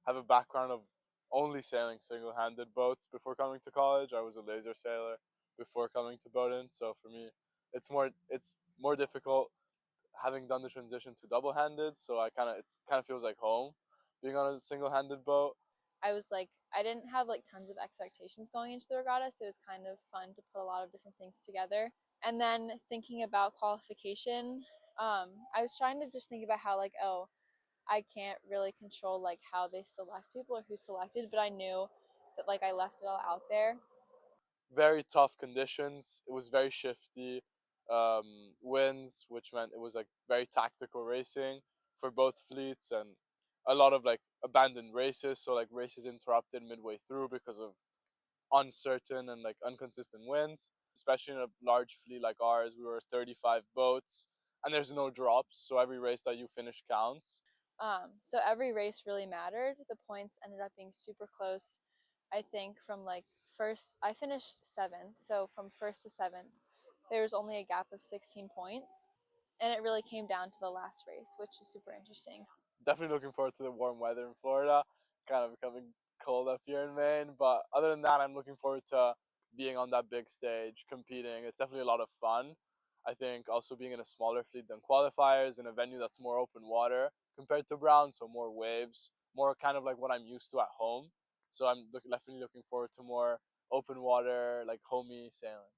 have a background of only sailing single-handed boats before coming to college. I was a laser sailor before coming to Bowdoin, so for me, it's more difficult having done the transition to double-handed. So it kind of feels like home being on a single-handed boat. I was like, I didn't have like tons of expectations going into the regatta, so it was kind of fun to put a lot of different things together. And then thinking about qualification, I was trying to just think about how like, oh, I can't really control like how they select people or who's selected, but I knew that like I left it all out there. Very tough conditions. It was very shifty winds, which meant it was like very tactical racing for both fleets, and a lot of like abandoned races. So like races interrupted midway through because of uncertain and like inconsistent winds. Especially in a large fleet like ours, we were 35 boats, and there's no drops, so every race that you finish counts. So every race really mattered. The points ended up being super close. I think from like first, I finished seventh. So from first to seventh, there was only a gap of 16 points. And it really came down to the last race, which is super interesting. Definitely looking forward to the warm weather in Florida. Kind of becoming cold up here in Maine, but other than that, I'm looking forward to being on that big stage, competing. It's definitely a lot of fun. I think also being in a smaller fleet than qualifiers in a venue that's more open water compared to Brown, so more waves, more kind of like what I'm used to at home. So definitely looking forward to more open water, like homey sailing.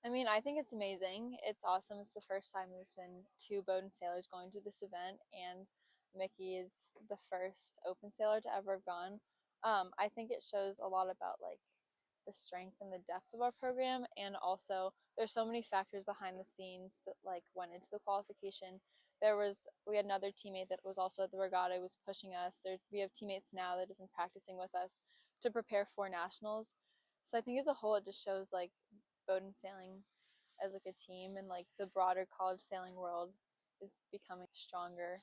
I mean, I think it's amazing. It's awesome. It's the first time there's been two Bowdoin sailors going to this event, and Mickey is the first open sailor to ever have gone. I think it shows a lot about like the strength and the depth of our program, and also there's so many factors behind the scenes that like went into the qualification. We had another teammate that was also at the regatta, was pushing us. We have teammates now that have been practicing with us to prepare for nationals. So I think as a whole, it just shows like Bowdoin sailing as like a team, and like the broader college sailing world is becoming stronger.